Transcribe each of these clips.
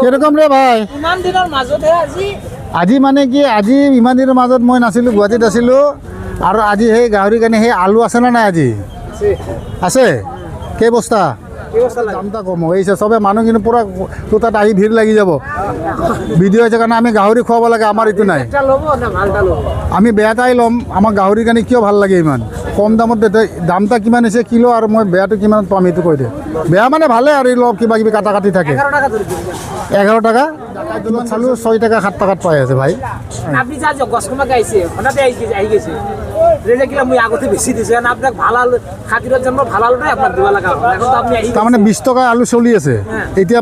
কিৰকম ৰে ভাই ইমান দিনৰ মাজতে আজি মানে কি আজি ইমান দিনৰ মাজত মই নাছিলোঁ গুৱাহাটীত আছিলোঁ আৰু আজি সেই গাহৰি কাৰণে সেই আলু আছে না নাই আজি আছে কেই বস্তা দামটা কম হৈছে চবে মানুহ কিন্তু পুৰা তোৰ তাত আহি ভিৰ লাগি যাব ভিডিঅ' হৈছে কাৰণে আমি গাহৰি খুৱাব লাগে আমাৰ এইটো নাই আমি বেয়াটাই ল'ম আমাক গাহৰি কাৰণে কিয় ভাল লাগে ইমান কম দামত দামটা কিমান হৈছে কিলো আৰু মই বেয়াটো কিমানত পাম এইটো কৈ দে বেয়া মানে ভালে আৰু অলপ কিবা কিবি কাটা কাটি থাকে 11 টাকা চালোঁ 6 টাকা 7 টাকাত পাই আছে ভাই আপনি যা গছকমা গাইছে হঠাতে আহি গেছে রেজা কিলা মই আগতে বেশি দিছে না আপনাক ভাল আলু খাতিরের জন্য ভাল আলুটাই আপনাক দিবা লাগা এখন তো আপনি আহি তাৰমানে 20 টকা আলু চলি আছে এতিয়া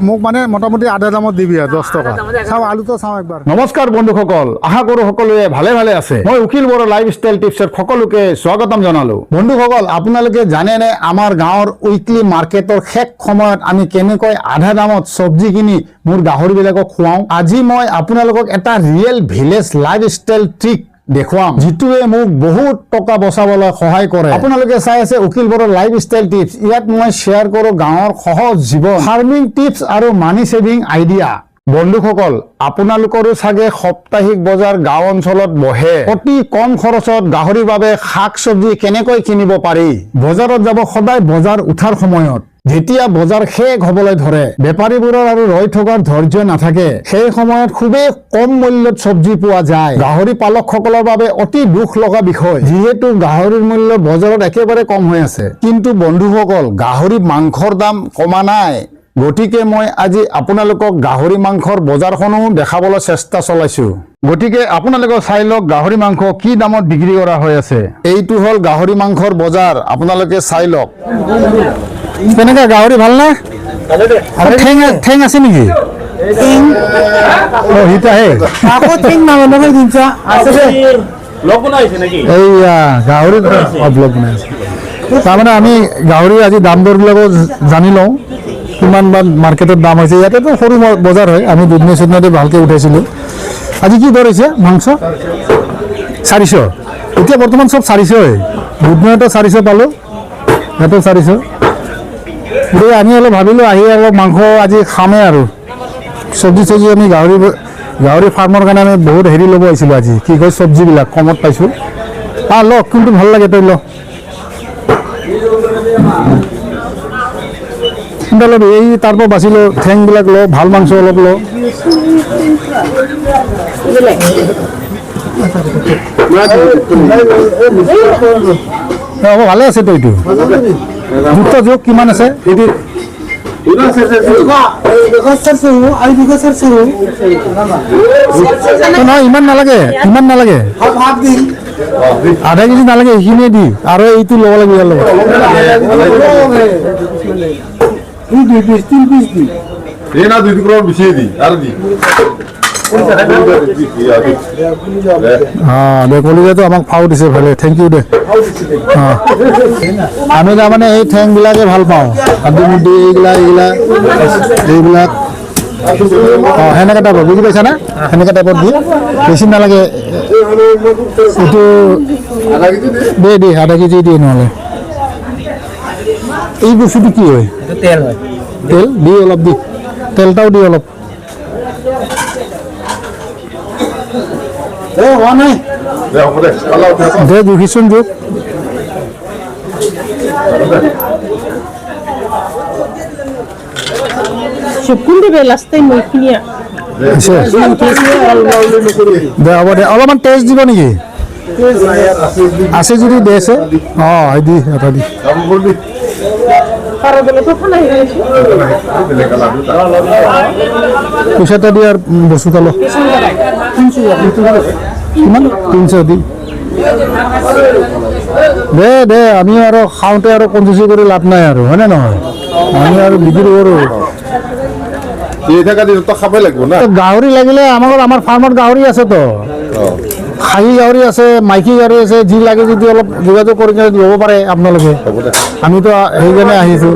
মোক মানে মোটামুটি আধা দামত দিবি আৰু 10 টকা চাও আলুটো চাও একবাৰ নমস্কাৰ বন্ধুসকল আশা কৰোঁ সকলোৱে ভালে ভালে আছে মই উকিল বড়ো লাইফষ্টাইল টিপছৰ সকলোকে স্বাগতম জনালো বন্ধুসকল আপোনালোকে জানেনে আমাৰ গাঁৱৰ উইকলি মাৰ্কেটৰ শেষ সময়ত আমি কেনেকৈ আধা দামত চব্জি কিনি মোৰ গাহৰিবিলাকক খুৱাওঁ আজি মই আপোনালোকক এটা ৰিয়েল ভিলেজ লাইফষ্টাইল ট্ৰিক দেখুৱাম যিটোৱে মোক বহুত টকা বচাবলৈ সহায় কৰে আপোনালোকে চাই আছে উকিল বড়ো লাইফষ্টাইল টিপছ ইয়াত মই শ্বেয়াৰ কৰোঁ গাঁৱৰ সহজ জীৱন ফাৰ্মিং টিপছ আৰু মানি সেভিং আইডিয়া বন্ধুসকল আপোনালোকৰো চাগে সাপ্তাহিক বজাৰ গাঁও অঞ্চলত বহে অতি কম খৰচত গাহৰিৰ বাবে শাক চব্জি কেনেকৈ কিনিব পাৰি বজাৰত যাব সদায় বজাৰ উঠাৰ সময়ত যেতিয়া বজাৰ শেষ হ'বলৈ ধৰে বেপাৰীবোৰৰ আৰু ৰৈ থকাৰ ধৈৰ্য নাথাকে সেই সময়ত খুবেই কম মূল্যত চব্জি পোৱা যায় গাহৰি পালকসকলৰ বাবে অতি দুখ লগা বিষয় যিহেতু গাহৰিৰ মূল্য বজাৰত একেবাৰে কম হৈ আছে কিন্তু বন্ধুসকল গাহৰি মাংসৰ দাম কমা নাই গতিকে মই আজি আপোনালোকক গাহৰি মাংসৰ বজাৰখনো দেখাবলৈ চেষ্টা চলাইছো গতিকে আপোনালোকে চাই লওক গাহৰি মাংস কি দামত বিক্ৰী কৰা হৈ আছে এইটো হ'ল গাহৰি মাংসৰ বজাৰ আপোনালোকে চাই লওক কেনেকা গাহৰি ভাল না আৰু ঠেং আছে নেকি ও হিতা হে আকৌ ঠেং না বনাই দিনছা আছে লগ বনাইছে নাকি এইয়া গাহৰি ব্লগ বনাইছে তাৰমানে আমি গাহৰি আজি দাম দৰবিলাকো জানি লওঁ কিমান মান মাৰ্কেটত দাম হৈছে ইয়াতেতো সৰু বজাৰ হয় আমি দুদিনে চদিনতে ভালকৈ উঠাইছিলোঁ আজি কি দৰ হৈছে মাংস 400 এতিয়া বৰ্তমান চব 400 হয় দুদিনতে 400 পালোঁ ইয়াতো 400 গতিকে আমি অলপ ভাবিলোঁ আহি অলপ মাংস আজি খামেই আৰু চব্জি আমি গাহৰি ফাৰ্মৰ কাৰণে আমি বহুত হেৰি ল'ব আহিছিলোঁ আজি কি কয় চব্জিবিলাক কমত পাইছোঁ লওক কিন্তু ভাল লাগে তই ল এই তাৰ পৰা বাচিলোঁ ঠেংবিলাক ল ভাল মাংস অলপ ল ভালে আছে তো এইটো দুটা যোগ কিমান আছে এইটো নহয় ইমান নালাগে আধা কেজি নালাগে এইখিনিয়ে দি আৰু এইটো ল'ব লাগিব ইয়াৰ লগত কলিজাটো আমাক ফাও দিছে ভালে থেংক ইউ দে আমি তাৰমানে এই ঠেংবিলাকে ভাল পাওঁ হাড্ডি মুড্ডি এইবিলাক সেনেকা টাইপৰ বুজি পাইছা না সেনেকা টাইপত দি বেছি নালাগে এইটো দে আধা কেজি দিয়ে নহ'লে এই বস্তুটো কি হয় তেল হয় তেল দি অলপ দি তেলটাও দি অলপ হোৱা নাই দে জুখিছোন জোখ দে হ'ব দে অলপমান টেষ্ট দিব নেকি আছে যদি দে আছে দি এটা দি পইচাটা দি আৰু বস্তুটা ল কিমান 300 দি দে আমি আৰু খাওঁতে আৰু কঞ্জুচি কৰি লাভ নাই আৰু হয়নে নহয় আমি আৰু বিক্ৰী কৰোঁ গাহৰি লাগিলে আমাৰ ফাৰ্মত গাহৰি আছে তো খাহী গাহৰি আছে মাইকী গাহৰি আছে যি লাগে যদি অলপ যোগাযোগ কৰি কিনে ল'ব পাৰে আপোনালোকে আমিতো সেইকাৰণে আহিছোঁ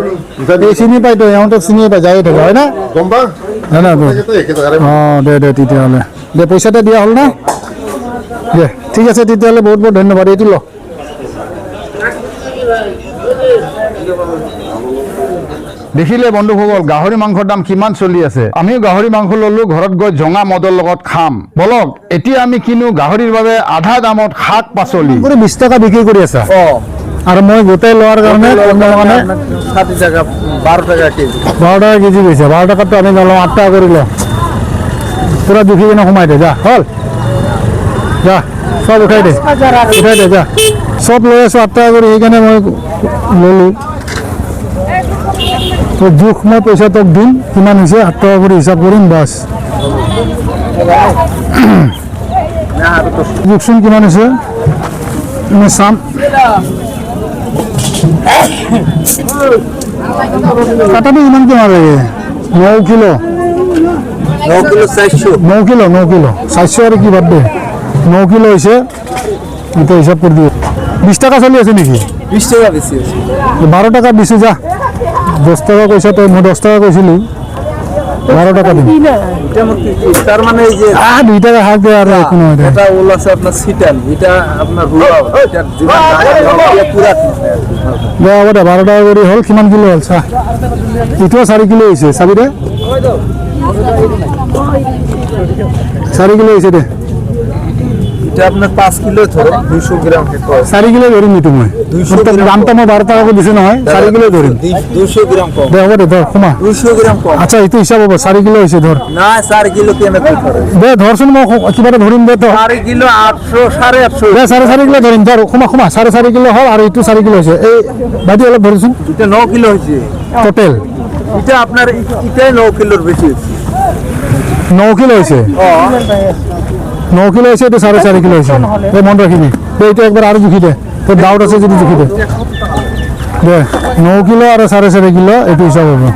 চিনি পাইতো সিহঁতক চিনি পাই যায়ে থাকে হয় না দে তেতিয়াহ'লে দে পইচাটা দিয়া হ'ল না দে ঠিক আছে তেতিয়াহ'লে বহুত বহুত ধন্যবাদ এইটো ল দেখিলে বন্ধুসকল গাহৰি মাংসৰ দাম কিমান চলি আছে। আমিও গাহৰি মাংস ললো, ঘৰত গৈ জঙা মদৰ লগত খাম। বলক এতিয়া আমি কিনো গাহৰিৰ বাবে আধা দামত শাক পাচলি। 20 টকা বিক্ৰী কৰি আছা আৰু মই গোটেই লোৱাৰ কাৰণে 60 টাকা 12 টাকা কেজি 12 টাকা কেজি গৈছে। 12 টাকাতো আমি নলওঁ, 8 টাকা কৰি লওঁ। পুৰা জুখি কিনে সোমাই দে, যা হ'ল যা, চব উঠাই দে যা, চব লৈ আছো 8 টাকা কৰি, সেইকাৰণে মই ললোঁ। তো জোখ মই পইচা তোক দিম, কিমান হৈছে 8 টাকা কৰি হিচাপ কৰিম, বাছ। জোখচোন কিমান হৈছে মই চাম। কাটাটো ইমান কিমান লাগে? 9 কিলো 9 কিলো 400 9 কিলো 400 আৰু কি বাদ দে, 9 কিলো হৈছে। এটা হিসাব করে দিয়ে 20 টাকা চলি আছে নাকি? 20 টাকা বেশি আছে 12 টাকা দিছো, যা 10 টাকা কইছা তো, মই 10 টাকা কইছিলি, 12 টাকা দিম। এটা তার মানে এই যে 2 টাকা হাক দে, আর কোনো এটা ওল আছে আপনার সিটাল, এটা আপনার রুয়া, এটা জীবন পুরা দে আবার 12 টাকা করে হল। কিমান কিলো হল চা? এটাও 4 কিলো হয়েছে, চাবি দে 4 কিলো হয়েছে দে। এটা আপনার 5 কিলো ধরো 200 গ্রাম খেতে 4 কিলো ধরিম নিতো মই, 200 গ্রাম দামটা মই 12 টাকা করে দিছি নহয়, 4 কিলো ধরিম। 200 গ্রাম কম দে হবে দে, ধর ক্ষমা। 200 গ্রাম কম আচ্ছা এইটো হিসাব হব, 4 কিলো হয়েছে ধর। না 4 কিলো কেন করে দে ধরছুন, মই কিবা এটা ধরিম দে। তো 4 কিলো 800 850 দে 4.5 কিলো ধরিম, ধর ক্ষমা 4.5 কিলো হল, আর এইটো 4 কিলো হয়েছে। এই বাদি অলপ ধরছুন, এটা 9 কিলো হয়েছে টোটাল এটা আপনার এটাই 9 কিলোর বেশি হয়েছে 9 কিলো হয়েছে। 9 কিলো হয়েছে, এটা 4.5 কিলো হয়েছে। এই মন রাখিবি, এইটা একবার আরো জুখি দে, তোর ডাউট আছে যদি জুখি দে। দে 9 কিলো আর 4.5 কিলো, এইটো হিসাব হবে।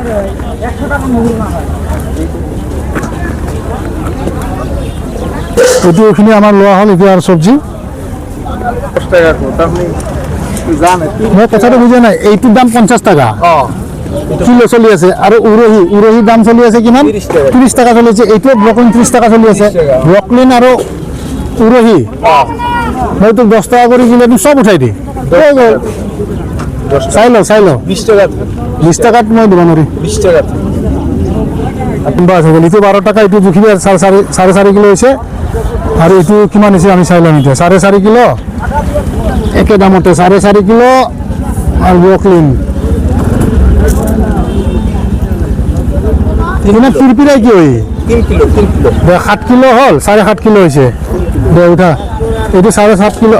এইটো এইখিনি আমাৰ লোৱা হ'ল। এতিয়া আৰু চব্জি 10 টাকা কত আপনি জানেন মই কথাটো বুজা নাই, এইটোৰ দাম 50 টাকা কিলো চলি আছে, আৰু উৰহিৰ দাম চলি আছে কিমান? 30 টাকা চলি আছে। এইটো ব্ৰকলিন 30 টাকা চলি আছে। ব্ৰকলিন আৰু উৰহি মই তোক 10 টাকা কৰি কিলো দিম, চব উঠাই দি। হৈ গ'ল, চাই ল 20 টাকা 20 টাকাত মই দিব নোৱাৰিম। 20 টাকা বাছ হৈ গ'ল। এইটো 12 টাকা, এইটো জুখিবি। 4.5 কিলো হৈছে, আৰু এইটো কিমান হৈছে আমি চাই ল'ম এতিয়া। 4.5 কিলো একে দামতে 4.5 কিলো আৰু ব্ৰকলিন ইমান পিৰপিৰাই কি হয়? 3 কিলো 3 কিলো দে 7 কিলো হ'ল, 7.5 কিলো হৈছে। দে উঠা, এইটো 7.5 কিলো।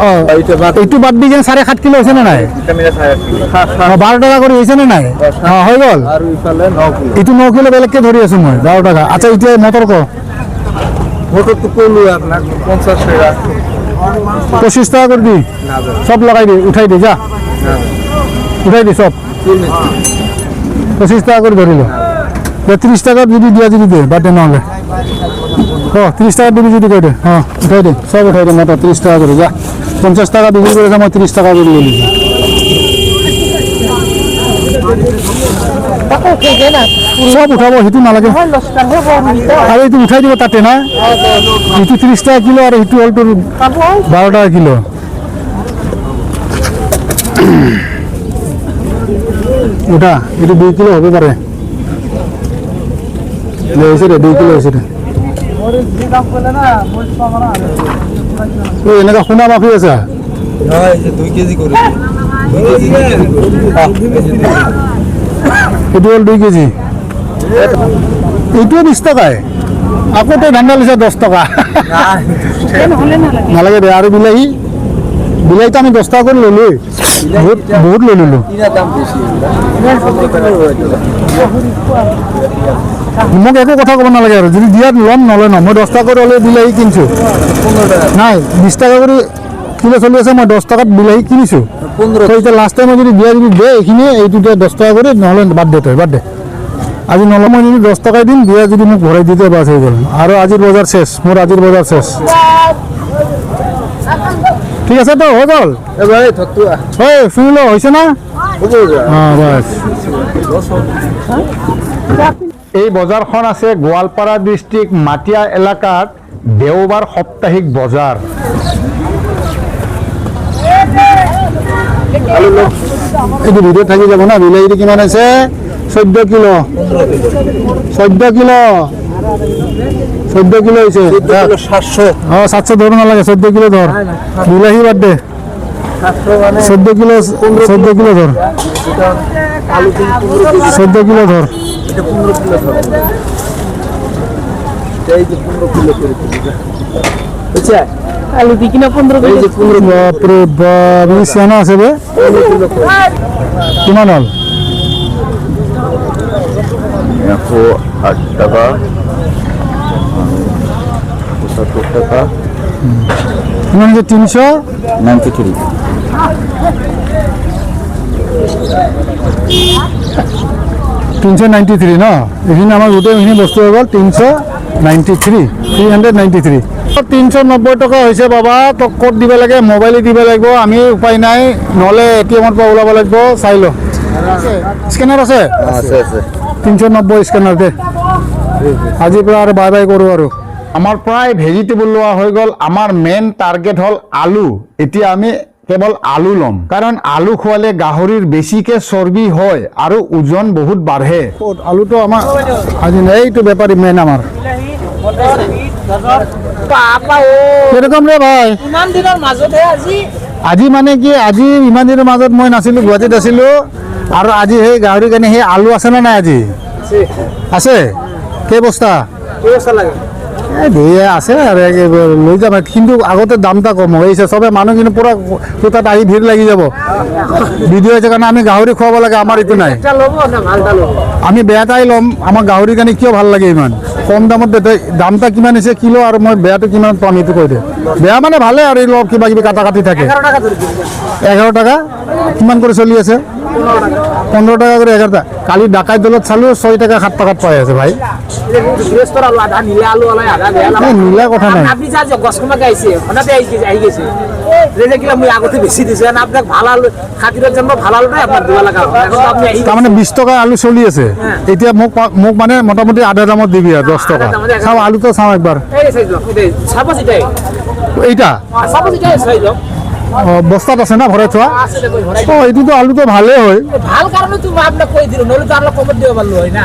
এইটো বাদ দি কিনে 7.5 কিলো হৈছে নে নাই? ক্যামেরা ছায়া 12 টাকা কৰি হৈছে নে নাই? হৈ গ'ল। আৰ ইফালে 9 কিলো এইটো 9 কিলো বেলেগকে ধৰি আছো মই, 12 টাকা। আচ্ছা এতিয়া মটৰ ক মোটৰ তো কইলো আপনাৰ 50 টাকা 25 টাকা কৰি দি, সব লগাই দি, উঠাই দি, যা উঠাই দি সব। 25 টাকা করে ধরিল। 30 টাকা যদি দিয়া যদি দে, বাদ দে নহলে। 30 টাকা দিবি যদি কই দে। উঠাই দে, সব উঠাই দে, মোটা 30 টাকা করে যা। 50 টাকা বিক্রি করেছে, মই 30 টাকা করে নিয়ে সব উঠাব, সেইটো নালাগে। আৰু এইটো উঠাই দিব তাতে না, এইটো 30 টাকা কিলো, আৰু সেইটো হ'ল তোৰ 12 টাকা কিলো। ওটা এইটো 2 কিলো হবে পারে। হয়েছে রে, 2 কিলো হয়েছে রে। এনেকা সোনা মাফি আছে, না এই যে 2 কেজি করে 2 কেজি এইটো হ'ল 2 কেজি। এইটোও 20 টাকায়, আকৌ তই ধান্দা লৈছা 10 টাকা। নালাগে দে। আৰু বিলাহীটো আমি 10 টাকা কৰি ললো, বহুত লৈ ললো। কিনা দাম বেশি মোক একো কথা ক'ব নালাগে, আৰু যদি দিয়াত ল'ম নলয় ন। মই 10 টাকা কৰি হ'লে বিলাহী কিনিছোঁ, 15 টাকা নাই 20 টাকা কৰি কিলো চলি আছে, মই 10 টাকাত বিলাহী কিনিছোঁ। 15 তো এতিয়া লাষ্ট টাইম যদি দিয়া যদি দে, এইখিনি এইটোতে 10 টাকা কৰি, নহ'লে বাদ দে, তই বাদ দে। আজি নলওঁ, মই যদি 10 টাকাই দিম, দিয়া যদি মোক ঘূৰাই দিতে বাছ হৈ গ'ল। আৰু আজিৰ বজাৰ শেষ, মোৰ আজিৰ বজাৰ শেষ। ঠিক আছে তো, হৈ গ'ল। এ ভাই থতুয়া হয় শুনিল, হৈছে না? বাছ। এই বজাৰখন আছে গোৱালপাৰা ডিষ্ট্ৰিক্ট মাটিয়া এলেকাত, দেওবাৰ সাপ্তাহিক বজাৰ। এইটো ভিডিঅ'ত থাকি যাব না। বিলাহীটো কিমান আছে? 14 কিলো 14 কিলো 14 কিলো হয়েছে 700 ধরো না লাগে 14 কিলো ধর বিলাহি বাদ দে 14 কিলো 14 কিলো ধর 14 কিলো ধর বুঝছে আলু দি কিনা 15 কিলো বাপরে বাপ এই সেনা আছে বে কিমান হল 108 টাকা 70 টাকা কিমান যে 393 393 ন এইখিনি আমাৰ গোটেইখিনি বস্তু হৈ গ'ল 393 390 টকা হৈছে বাবা তো ক'ত দিব লাগে মোবাইলে দিব লাগিব আমি উপায় নাই নহ'লে এটিএমৰ পৰা ওলাব লাগিব চাই ল স্কেনাৰ আছে 390 স্কেনাৰ দে আজিৰ পৰা আৰু বাই বাই কৰোঁ আৰু আমাৰ প্ৰায় ভেজিটেবল লোৱা হৈ গ'ল আমাৰ মেইন টাৰ্গেট হ'ল আলু এতিয়া আমি কেৱল আলু ল'ম কাৰণ আলু খোৱালে গাহৰিৰ বেছিকে চৰ্বি হয় আৰু ওজন বহুত বাঢ়ে ক'ত আলুটো আমাৰ আজি এইটো বেপাৰী মেইন আমাৰ বাবা ও কিৰকম ৰে ভাই ইমান দিনৰ মাজতে আজি আজি মানে কি আজি ইমান দিনৰ মাজত মই নাছিলোঁ গুৱাহাটীত আছিলোঁ আৰু আজি সেই গাহৰিৰ কাৰণে সেই আলু আছে নে নাই আজি আছে কেই বস্তা কি বস্তা লাগে এই ধুয়ে আছে আৰু লৈ যাম কিন্তু আগতে দামটা কম হৈছে চবে মানুহ কিন্তু পুৰা তাত আহি ভিৰ লাগি যাব ভিডিঅ' হৈছে কাৰণে আমি গাহৰি খুৱাব লাগে আমাৰ এইটো নাই এটা ল'ব না ভালটা ল'ব আমি বেয়াটাই ল'ম আমাৰ গাহৰিৰ কাৰণে কিয় ভাল লাগে ইমান কম দামত দামটা কিমান হৈছে কিলো আৰু মই বেয়াটো কিমান পাম এইটো কৈ দে বেয়া মানে ভালে আৰু এই অলপ কিবা কিবি কাটা কাটি থাকে 11 টাকা ধৰি দিবি 11 টাকা কিমান করে চলি আছে 15 টাকা করে 11 টাকা কালি ডাকাই দলত চালো 6 টাকা 7 টাকাত পাই আছে ভাই গৃহস্থৰ আলু আধা নীলা আলু আলাই আধা বেয়া আলু এই নীলা কথা নাই আপনি যা যে গছ কমাকে আইছে হঠাতে আহি গেছে রেজে কিলা মই আগতে বেশি দিছে না আপনাক ভাল আলু খাতিরের জন্য ভাল আলুটাই আপনার দেওয়া লাগা এখন তো আপনি তাৰ মানে 20 টাকা আলু চলি আছে এতিয়া মোক মানে মোটামুটি আধা দামত দিবি আর 10 টাকা চাও আলু তো চাও একবার এই সাইজ এই সাপোজ এটাই এইটা সাপোজ এটাই সাইজ বস্তাত আছে না ভৰাই থোৱা আছে দেখো ভরাই ও এইটো তো আলু তো ভালে হয় ভাল কারণে তুমি আপনাক কই দিল নলে তো আর কমত দিও পারলো হয় না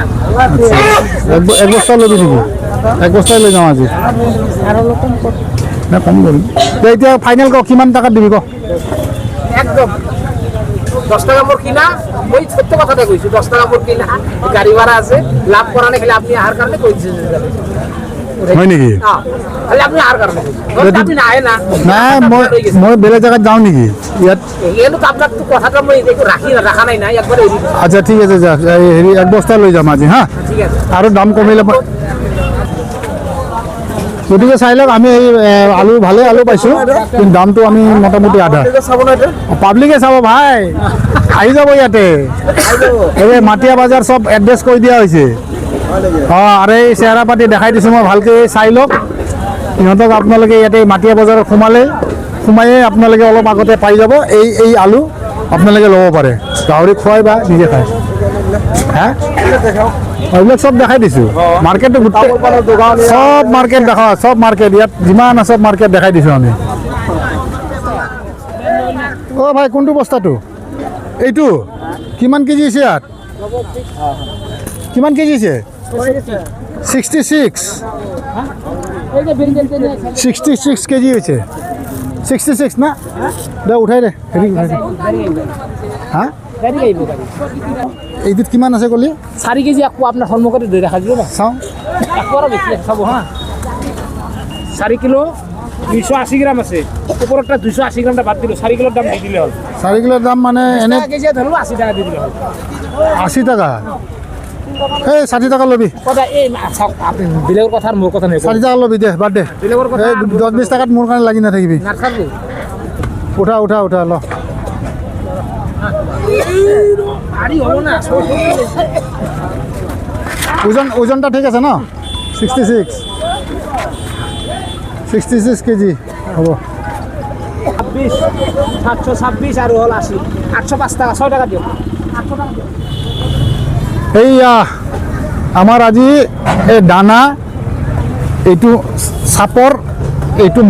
এক বস্তা লৈ দিব এক বস্তাই লৈ যাওঁ আজি না কম কৰিম এতিয়া ফাইনেল ক কিমান টাকাত দিবি ক একদম 10 টাকা মোর কিনা মই সত্য কথাটা কইছি 10 টাকা মোর কিনা গাড়ি ভাড়া আছে লাভ করা না খালি আপনি আহার কারণে কইছেন হয় নেকি খালি আপনি আহার কারণে আপনি না আয় না নাই মই বেলেগ জায়গাত যাওঁ নেকি ইয়াত এলো তো আপনার তো কথাটা মই একটু রাখা নাই না একবার এরি আচ্ছা ঠিক আছে যা হেৰি এক বস্তা লৈ যাম আজি হা ঠিক আছে আৰু দাম কমিলে গতিকে চাই লওক আমি এই আলু ভালে আলু পাইছোঁ কিন্তু দামটো আমি মোটামুটি আধা পাব্লিকে চাব ভাই আহি যাব ইয়াতে এই মাটিয়া বাজাৰ চব এড্ৰেছ কৰি দিয়া হৈছে অঁ আৰু এই চেহেৰা পাতি দেখাই দিছোঁ মই ভালকৈ চাই লওক সিহঁতক আপোনালোকে ইয়াতে মাটিয়া বজাৰত সোমায়ে আপোনালোকে অলপ আগতে পাই যাব এই আলু আপোনালোকে ল'ব পাৰে গাহৰি খুৱাই বা নিজে খায় হা এইবিলাক চব দেখাই দিছোঁ মাৰ্কেটটো গোটেই চব মাৰ্কেট দেখা চব মাৰ্কেট ইয়াত যিমান আছে চব মাৰ্কেট দেখাই দিছোঁ আমি অ' ভাই কোনটো বস্তাটো এইটো কিমান কেজি আছে ইয়াত কিমান কেজি আছে 66 কেজি হৈছে 66 না দে উঠাই দে হেৰি উঠাই দে হা গাড়ি গাইব গাড়ি এইটোত কিমান আছে ক'লি 4 কেজি আকো আপনার সন্মুখতে ধরে রাখা দিও না চাওঁ একবার বেশি খাবো হ্যাঁ 4 কিলো 280 গ্রাম আছে উপরটা 280 গ্রামটা বাদ দিল 4 কিলোর দাম দিয়ে দিলে হল 4 কিলোৰ দাম মানে এনে 1 কেজি ধরলো 80 টাকা দিয়ে দিলে হল 80 টাকা এই 60 টাকা ল'বি কথা এই আপনি বিলের কথা আর মোর কথা নেই 60 টাকা ল'বি দে বাদ দে বিলের কথা এই 10-20 টাকাত মোৰ কাৰণে লাগি নাথাকিবি না খাবি উঠা ল আড়ি হলো না ওজনটা ঠিক আছে ন 66 কেজি হ'ব 726 আর হল 80 805 টাকা 6 টাকা দিও 800 টাকা দিও এইয়া আমাৰ আজি এই দানা এইটো চাপৰ এইটো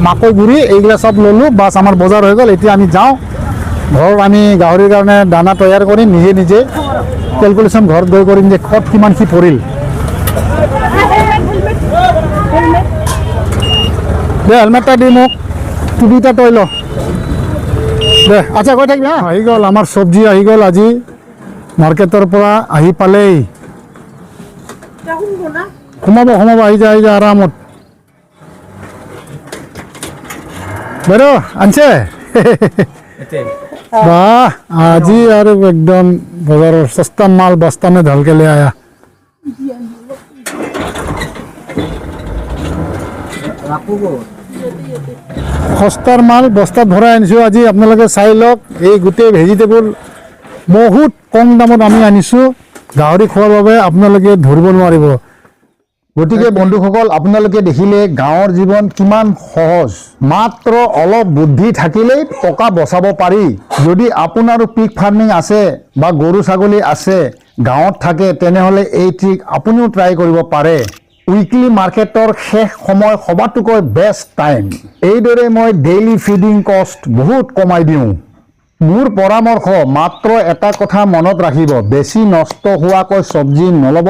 মাকৈ গুড়ি এইগিলা চব ল'লোঁ বাছ আমাৰ বজাৰ হৈ গ'ল এতিয়া আমি যাওঁ ঘৰত আমি গাহৰিৰ কাৰণে দানা তৈয়াৰ কৰি নিজে কেলকুলেশ্যন ঘৰত গৈ কৰিম যে ক'ত কিমান কি পৰিল। দে হেলমেট এটা দি মোক, টুপিটা তই ল দে। আচ্ছা কৈ থাকিবি হা। আহি গ'ল আমাৰ চব্জি, আহি গ'ল আজি মাৰ্কেটৰ পৰা আহি পালেই। সোমাব আহি যায় আৰামত। বাইদেউ আনছে বাহ, আজি আৰু একদম বজাৰৰ সস্তা মাল বস্তা মে ঢালকে ले आया। সস্তাৰ মাল বস্তাত ভৰাই আনিছোঁ আজি। আপোনালোকে চাই লওক, এই গোটেই ভেজিটেবল বহুত কম দামত আমি আনিছোঁ। গাহৰি খোৱাৰ বাবে আপোনালোকে ধৰিব নোৱাৰিব। গতিকে বন্ধুসকল, আপোনালোকে দেখিলে গাঁৱৰ জীৱন কিমান সহজ। মাত্ৰ অলপ বুদ্ধি থাকিলেই টকা বচাব পাৰি। যদি আপোনাৰো পিগ ফাৰ্মিং আছে বা গৰু ছাগলী আছে, গাঁৱত থাকে, তেনেহ'লে এই ট্ৰিক আপুনিও ট্ৰাই কৰিব পাৰে। উইকলি মাৰ্কেটৰ শেষ সময় সবাতোকৈ বেষ্ট টাইম। এইদৰে মই ডেইলি ফিডিং কষ্ট বহুত কমাই দিওঁ। মোৰ পৰামৰ্শ, মাত্ৰ এটা কথা মনত ৰাখিব, বেছি নষ্ট হোৱাকৈ চব্জি নল'ব।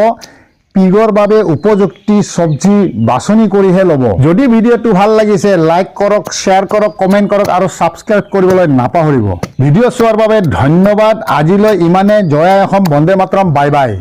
পিগৰ বাবে উপযুক্তি চব্জি বাছনি কৰিহে ল'ব। যদি ভিডিঅ'টো ভাল লাগিছে, লাইক কৰক, শ্বেয়াৰ কৰক, কমেণ্ট কৰক আৰু ছাবস্ক্ৰাইব কৰিবলৈ নাপাহৰিব। ভিডিঅ' চোৱাৰ বাবে ধন্যবাদ। আজিলৈ ইমানে। জয় আই অসম, বন্দে মাতৰম, বাই বাই।